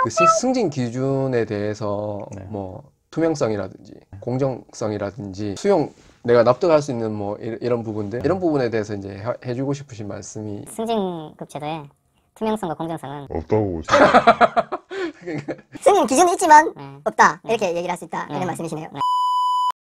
그 승진 기준에 대해서 네. 뭐 투명성이라든지 공정성이라든지 수용 내가 납득할 수 있는 뭐 이런 부분들 이런 부분에 대해서 이제 해주고 싶으신 말씀이 승진급 제도에 투명성과 공정성은 없다고 보시면 승인 기준이 있지만 네. 없다 네. 이렇게 얘기를 할 수 있다 네. 이런 말씀이시네요.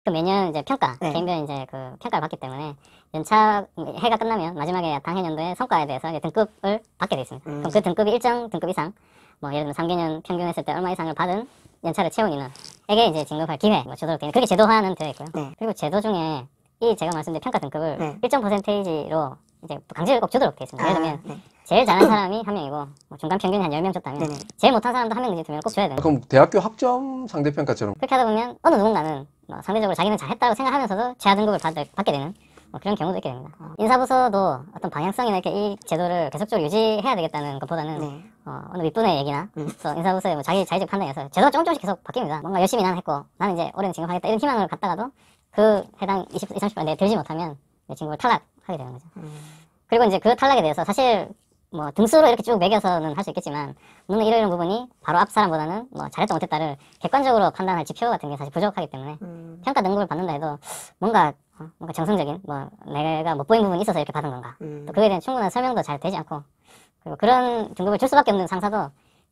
그 매년 이제 평가, 네. 개인별 이제 그 평가를 받기 때문에 연차 해가 끝나면 마지막에 당해 연도의 성과에 대해서 이제 등급을 받게 되어 있습니다. 그럼 그 등급이 일정 등급 이상, 뭐 예를 들면 3개년 평균 했을 때 얼마 이상을 받은 연차를 채운 인원에게 이제 진급할 기회, 뭐 주도록 되어 그렇게 제도화는 되어 있고요. 네. 그리고 제도 중에 이 제가 말씀드린 평가 등급을 네. 일정 퍼센테이지로 이제 강제를 꼭 주도록 되어 있습니다. 예를 들면 네. 제일 잘하는 사람이 한 명이고 뭐 중간 평균이 한 10명 줬다면 네네. 제일 못한 사람도 한 명 내지 두 명을 꼭 줘야 돼요. 그럼 대학교 학점 상대평가처럼 그렇게 하다 보면 어느 누군가는 뭐 상대적으로 자기는 잘했다고 생각하면서도 최하 등급을 받게 되는 뭐 그런 경우도 있게 됩니다. 인사부서도 어떤 방향성이나 이렇게 이 제도를 계속적으로 유지해야 되겠다는 것보다는 네. 어느 윗분의 얘기나 또 인사부서의 뭐 자기 자의적 판단에서 제도가 조금씩 계속 바뀝니다. 뭔가 열심히 나는 했고 나는 이제 올해는 진급하겠다 이런 희망을 갖다가도 그 해당 20, 30% 내에 들지 못하면 진급을 탈락하게 되는 거죠. 그리고 이제 그 탈락에 대해서 사실 뭐 등수로 이렇게 쭉 매겨서는 할 수 있겠지만 물론 이런 부분이 바로 앞 사람보다는 뭐 잘했다 못했다를 객관적으로 판단할 지표 같은 게 사실 부족하기 때문에 평가 등급을 받는다 해도 뭔가 정성적인 뭐 내가 못 보인 부분이 있어서 이렇게 받은 건가 또 그거에 대한 충분한 설명도 잘 되지 않고 그리고 그런 등급을 줄 수밖에 없는 상사도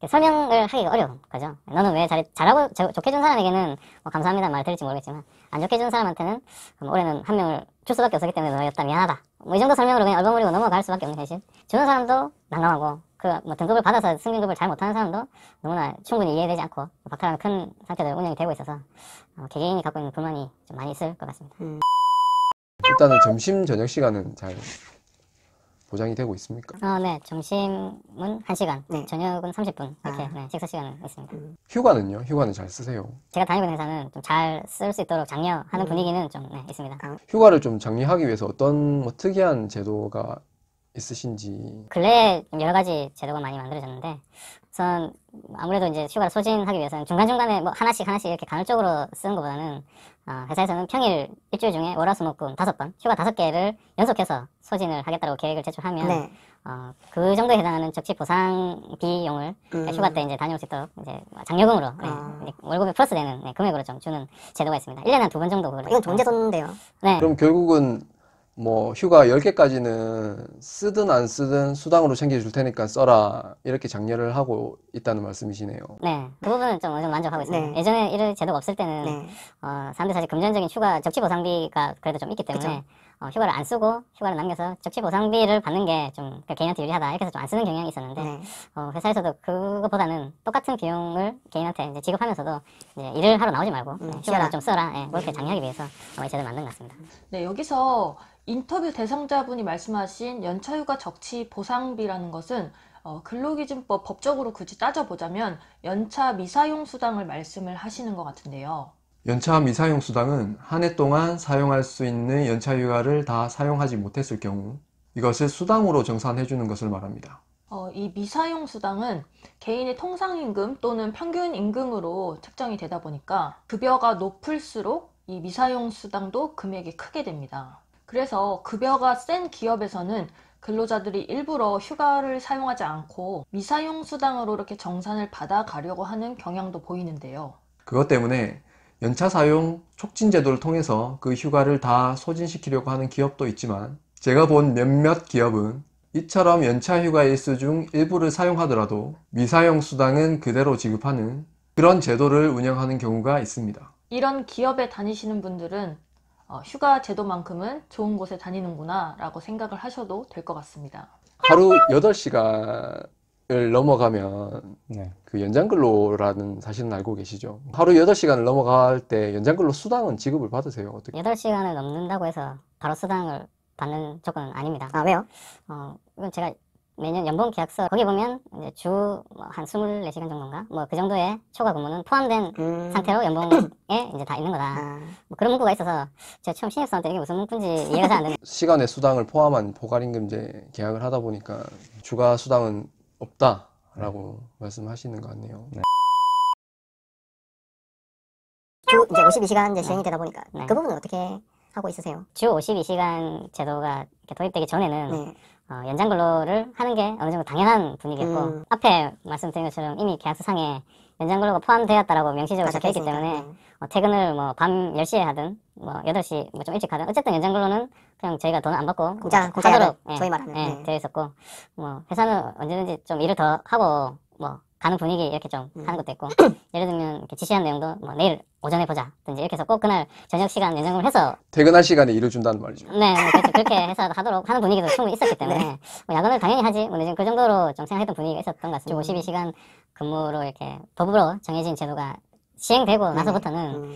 설명을 하기가 어려운 거죠. 너는 왜 잘하고 좋게 준 사람에게는 뭐 감사합니다 말을 들을지 모르겠지만 안 좋게 준 사람한테는 올해는 한 명을 줄 수밖에 없었기 때문에 너였다 미안하다 뭐 이 정도 설명으로 그냥 얼버무리고 넘어갈 수밖에 없는 현실. 주는 사람도 난감하고 그 뭐 등급을 받아서 승진급을 잘 못하는 사람도 너무나 충분히 이해되지 않고 박탈하는 큰 상태로 운영이 되고 있어서 개개인이 갖고 있는 불만이 좀 많이 있을 것 같습니다. 일단은 점심 저녁 시간은 잘 보장이 되고 있습니까? 네. 점심은 1시간, 네. 저녁은 30분 이렇게 아. 네, 식사 시간은 있습니다. 휴가는요? 휴가는 잘 쓰세요? 제가 다니고 있는 회사는 좀 잘 쓸 수 있도록 장려하는 분위기는 좀 있습니다. 휴가를 좀 장려하기 위해서 어떤 뭐 특이한 제도가 있으신지. 근래에 좀 여러 가지 제도가 많이 만들어졌는데 우선 아무래도 이제 휴가를 소진하기 위해서는 중간중간에 뭐 하나씩 이렇게 간헐적으로 쓰는 것보다는 회사에서는 평일 일주일 중에 월화수목금 5번 휴가 5개를 연속해서 소진을 하겠다고 계획을 제출하면 네. 그 정도에 해당하는 적시 보상 비용을 휴가 때 이제 다녀올 수 있도록 이제 장려금으로 이제 월급에 플러스되는 금액으로 좀 주는 제도가 있습니다. 1년에 한 2번 정도 그걸 이건 좋은 제도인데요. 네. 그럼 결국은 뭐 휴가 10개까지는 쓰든 안 쓰든 수당으로 챙겨줄 테니까 써라 이렇게 장려를 하고 있다는 말씀이시네요. 네, 그 부분은 좀 어느 정도 만족하고 있습니다. 네. 예전에 이런 제도가 없을 때는 네. 사람들이 사실 금전적인 휴가 적치 보상비가 그래도 좀 있기 때문에 휴가를 안 쓰고 휴가를 남겨서 적치 보상비를 받는 게 좀 개인한테 유리하다 이렇게 해서 좀 안 쓰는 경향이 있었는데 네. 회사에서도 그것보다는 똑같은 비용을 개인한테 이제 지급하면서도 이제 일을 하러 나오지 말고 휴가를 좀 써라 그렇게 장려하기 위해서 아마 이 제도를 만든 것 같습니다. 네, 여기서 인터뷰 대상자분이 말씀하신 연차휴가 적치 보상비라는 것은 근로기준법 법적으로 굳이 따져보자면 연차 미사용 수당을 말씀을 하시는 것 같은데요. 연차 미사용 수당은 한 해 동안 사용할 수 있는 연차 휴가를 다 사용하지 못했을 경우 이것을 수당으로 정산해 주는 것을 말합니다. 이 미사용 수당은 개인의 통상임금 또는 평균임금으로 책정이 되다 보니까 급여가 높을수록 이 미사용 수당도 금액이 크게 됩니다. 그래서 급여가 센 기업에서는 근로자들이 일부러 휴가를 사용하지 않고 미사용 수당으로 이렇게 정산을 받아가려고 하는 경향도 보이는데요. 그것 때문에 연차 사용 촉진 제도를 통해서 그 휴가를 다 소진시키려고 하는 기업도 있지만 제가 본 몇몇 기업은 이처럼 연차 휴가 일수 중 일부를 사용하더라도 미사용 수당은 그대로 지급하는 그런 제도를 운영하는 경우가 있습니다. 이런 기업에 다니시는 분들은 휴가 제도만큼은 좋은 곳에 다니는구나 라고 생각을 하셔도 될 것 같습니다. 하루 8시간을 넘어가면 네. 그 연장근로라는 사실은 알고 계시죠? 하루 8시간을 넘어갈 때 연장근로 수당은 지급을 받으세요? 어떻게? 8시간을 넘는다고 해서 바로 수당을 받는 조건은 아닙니다. 아, 왜요? 이건 제가 매년 연봉 계약서 거기 보면 이제 주 한 24시간 정도인가 뭐 그 정도의 초과 근무는 포함된 상태로 연봉에 이제 다 있는 거다. 뭐 그런 문구가 있어서 제가 처음 신입사원 때 이게 무슨 문구인지 이해가 잘 안 되는. 시간의 수당을 포함한 포괄임금제 계약을 하다 보니까 추가 수당은 없다라고 말씀하시는 것 같네요. 주 이제 52시간 이제 시행이 되다 보니까 네. 그 부분은 어떻게 하고 있으세요? 주 52시간 제도가 이렇게 도입되기 전에는 네. 연장 근로를 하는 게 어느 정도 당연한 분위기였고 앞에 말씀드린 것처럼 이미 계약서상에 연장 근로가 포함되었다라고 명시적으로 적혀 있기 때문에 퇴근을 뭐 밤 10시에 하든 뭐 8시 뭐 좀 일찍 하든 어쨌든 연장 근로는 그냥 저희가 돈을 안 받고 공짜 하도록 저희 말하는 되어 있었고 뭐 회사는 언제든지 좀 일을 더 하고 뭐 가는 분위기 이렇게 좀 하는 것도 있고 예를 들면 이렇게 지시한 내용도 뭐 내일 오전에 보자든지 이렇게 해서 꼭 그날 저녁 시간 연장을 해서 퇴근할 시간에 일을 준다는 말이죠. 네, 그렇죠. 그렇게 해서 하도록 하는 분위기도 충분히 있었기 때문에 뭐 야근을 당연히 하지 뭐 지금 그 정도로 좀 생각했던 분위기가 있었던 것 같습니다. 52시간 근무로 이렇게 법으로 정해진 제도가 시행되고 나서부터는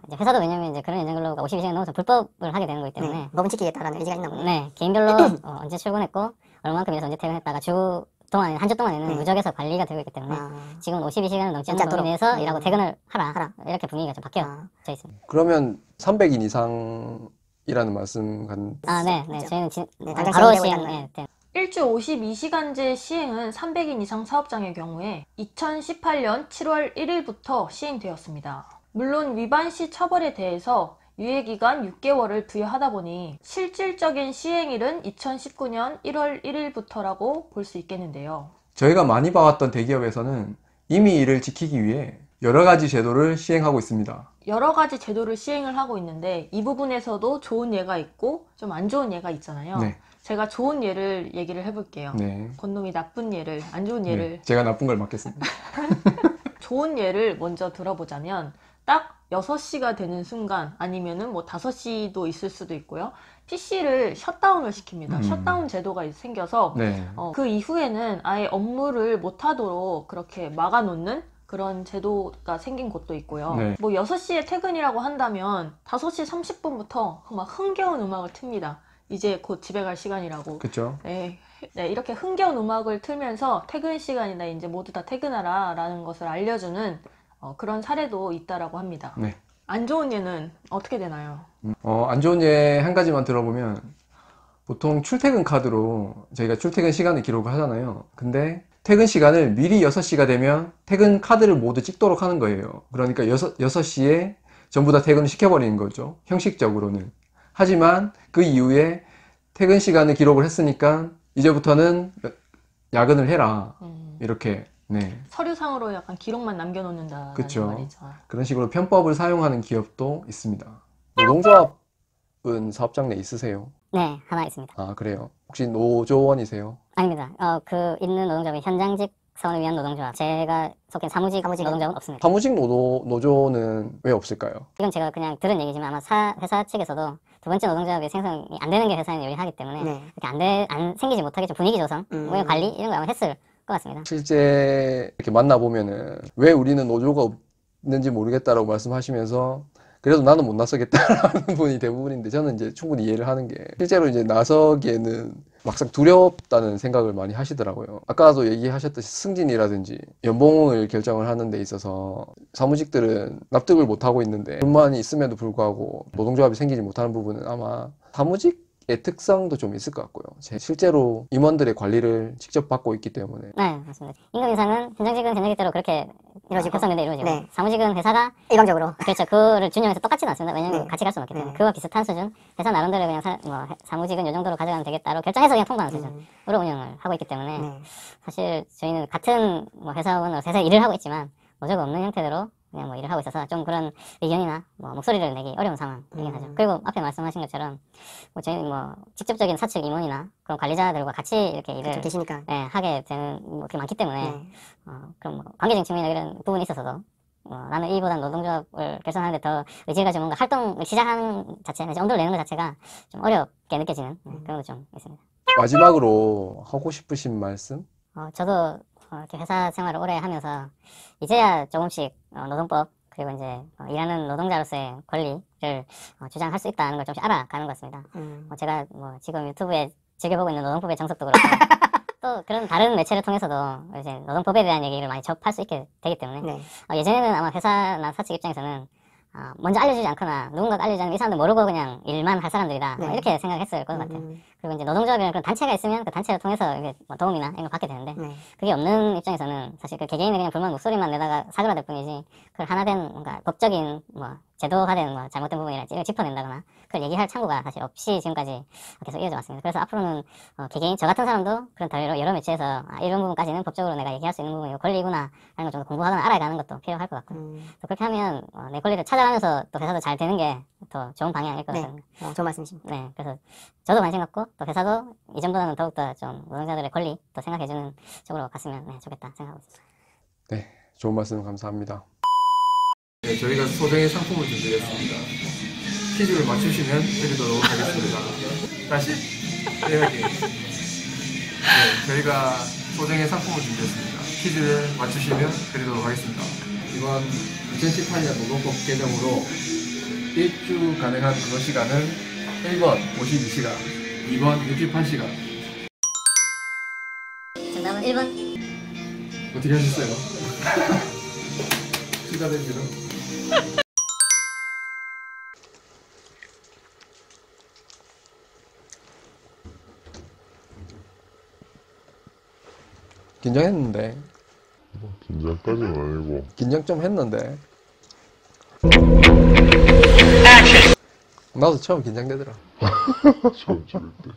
이제 회사도 왜냐면 이제 그런 연장 근로가 52시간 넘어서 불법을 하게 되는 거기 때문에 법은 지키겠다라는 의지가 있나 보네. 네, 개인별로 언제 출근했고 얼마만큼 일해서 언제 퇴근했다가 주 동안 한 주 동안에는 무적에서 관리가 되고 있기 때문에 지금 52시간을 넘지 않는 범위 내에서 일하고 퇴근을 하라. 이렇게 분위기가 좀 바뀌어져 있습니다. 그러면 300인 이상이라는 말씀 같은 네. 그렇죠. 저희는 당장 바로 시행되고 시행 있다는 일주 52시간제 시행은 300인 이상 사업장의 경우에 2018년 7월 1일부터 시행되었습니다. 물론 위반 시 처벌에 대해서 유예기간 6개월을 부여하다 보니 실질적인 시행일은 2019년 1월 1일부터라고 볼 수 있겠는데요. 저희가 많이 봐왔던 대기업에서는 이미 이를 지키기 위해 여러 가지 제도를 시행하고 있습니다. 여러 가지 제도를 시행을 하고 있는데 이 부분에서도 좋은 예가 있고 좀 안 좋은 예가 있잖아요. 네. 제가 좋은 예를 얘기를 해볼게요. 네. 권놈이 나쁜 예를, 안 좋은 예를. 네. 제가 나쁜 걸 맡겠습니다. 좋은 예를 먼저 들어보자면 딱 6시가 되는 순간 아니면은 뭐 5시도 있을 수도 있고요. PC를 셧다운을 시킵니다. 셧다운 제도가 생겨서 네. 그 이후에는 아예 업무를 못하도록 그렇게 막아놓는 그런 제도가 생긴 곳도 있고요. 네. 뭐 6시에 퇴근이라고 한다면 5시 30분부터 막 흥겨운 음악을 틉니다. 이제 곧 집에 갈 시간이라고. 그렇죠. 네, 이렇게 흥겨운 음악을 틀면서 퇴근 시간이다, 이제 모두 다 퇴근하라 라는 것을 알려주는 그런 사례도 있다라고 합니다. 네. 안 좋은 예는 어떻게 되나요? 안 좋은 예 한 가지만 들어보면 보통 출퇴근 카드로 저희가 출퇴근 시간을 기록을 하잖아요. 근데 퇴근 시간을 미리 6시가 되면 퇴근 카드를 모두 찍도록 하는 거예요. 그러니까 6시에 전부 다 퇴근을 시켜버리는 거죠. 형식적으로는. 하지만 그 이후에 퇴근 시간을 기록을 했으니까 이제부터는 야근을 해라. 이렇게. 네. 서류상으로 약간 기록만 남겨놓는다는 그쵸. 말이죠. 그런 식으로 편법을 사용하는 기업도 있습니다. 노동조합은 사업장 내 있으세요? 네, 하나 있습니다. 아, 그래요. 혹시 노조원이세요? 아닙니다. 그 있는 노동조합이 현장직 사원을 위한 노동조합. 제가 속한 사무직 노동조합은 없습니다. 사무직 노조는 왜 없을까요? 이건 제가 그냥 들은 얘기지만 아마 회사 측에서도 두 번째 노동조합이 생성이 안 되는 게 회사는 요리하기 때문에 이렇게 안 생기지 못하게 좀 분위기 조성, 뭐 관리 이런 거 아마 했을 것 같습니다. 실제 이렇게 만나보면은 왜 우리는 노조가 없는지 모르겠다라고 말씀하시면서 그래도 나는 못 나서겠다라는 분이 대부분인데 저는 이제 충분히 이해를 하는 게 실제로 이제 나서기에는 막상 두렵다는 생각을 많이 하시더라고요. 아까도 얘기하셨듯이 승진이라든지 연봉을 결정을 하는 데 있어서 사무직들은 납득을 못 하고 있는데 불만이 있음에도 불구하고 노동조합이 생기지 못하는 부분은 아마 사무직의 특성도 좀 있을 것 같고요. 실제로 임원들의 관리를 직접 받고 있기 때문에. 네, 맞습니다. 임금 인상은 현장직은 현장직대로 그렇게 협상된데 이루어지고 네. 사무직은 회사가 일방적으로. 그렇죠. 그거를 준용해서 똑같지는 않습니다. 왜냐하면 같이 갈 수는 없기 때문에 그와 비슷한 수준 회사 나름대로 그냥 사무직은 이 정도로 가져가면 되겠다로 결정해서 그냥 통보하는 수준으로 운영을 하고 있기 때문에 사실 저희는 같은 회사원으로서 회사에 일을 하고 있지만 노조가 없는 형태대로 그냥 일을 하고 있어서 좀 그런 의견이나 목소리를 내기 어려운 상황이긴 하죠. 그리고 앞에 말씀하신 것처럼 저희는 직접적인 사측 임원이나 그런 관리자들과 같이 이렇게 일을 계시니까. 하게 되는 그게 많기 때문에 그럼 관계적 측면이나 이런 부분이 있어서도 나는 이보단 노동조합을 결성하는데 더 의지를 가지고 뭔가 활동을 시작하는 자체, 엄두를 내는 것 자체가 좀 어렵게 느껴지는 그런 것도 좀 있습니다. 마지막으로 하고 싶으신 말씀? 저도 이렇게 회사 생활을 오래 하면서 이제야 조금씩 노동법 그리고 이제 일하는 노동자로서의 권리를 주장할 수 있다는 걸 조금씩 알아가는 것 같습니다. 제가 지금 유튜브에 즐겨보고 있는 노동법의 정석도 그렇고 또 그런 다른 매체를 통해서도 이제 노동법에 대한 얘기를 많이 접할 수 있게 되기 때문에 예전에는 아마 회사나 사측 입장에서는 먼저 알려주지 않거나 누군가가 알려주지 않으면 이 사람들 모르고 그냥 일만 할 사람들이다 이렇게 생각했을 것 같아요. 그리고 이제 노동조합이라는 그런 단체가 있으면 그 단체를 통해서 이게 도움이나 이런 걸 받게 되는데 그게 없는 입장에서는 사실 그 개개인의 그냥 불만 목소리만 내다가 사그라들 뿐이지 그걸 하나 된 뭔가 법적인 제도화된 뭐 잘못된 부분이랄지 이걸 짚어낸다거나 그걸 얘기할 창구가 사실 없이 지금까지 계속 이어져 왔습니다. 그래서 앞으로는 개개인 저 같은 사람도 그런 여러 매체에서 이런 부분까지는 법적으로 내가 얘기할 수 있는 부분이 권리구나 하는 걸 좀 공부하거나 알아가는 것도 필요할 것 같고요. 또 그렇게 하면 내 권리를 찾아가면서 또 회사도 잘 되는 게 더 좋은 방향일 것 네. 같습니다. 좋은 말씀이십니다. 네, 그래서 저도 관심 갖고 또 회사도 이전보다는 더욱더 좀 노동자들의 권리 또 생각해주는 쪽으로 갔으면 좋겠다 생각하고 있습니다. 네, 좋은 말씀 감사합니다. 네, 저희가 소정의 상품을 준비했습니다. 퀴즈를 맞추시면 드리도록 하겠습니다. 다시? 네, 저희가 소정의 상품을 준비했습니다. 퀴즈를 맞추시면 드리도록 하겠습니다. 이번 2018년 노동법 개정으로 일주 가능한 근로시간은 1번 52시간, 2번 68시간. 정답은 1번. 어떻게 하셨어요? 축하드립니다. 긴장했는데. 긴장까지는 아니고 긴장 좀 했는데. 나도 처음 긴장되더라. 처음 찍을 때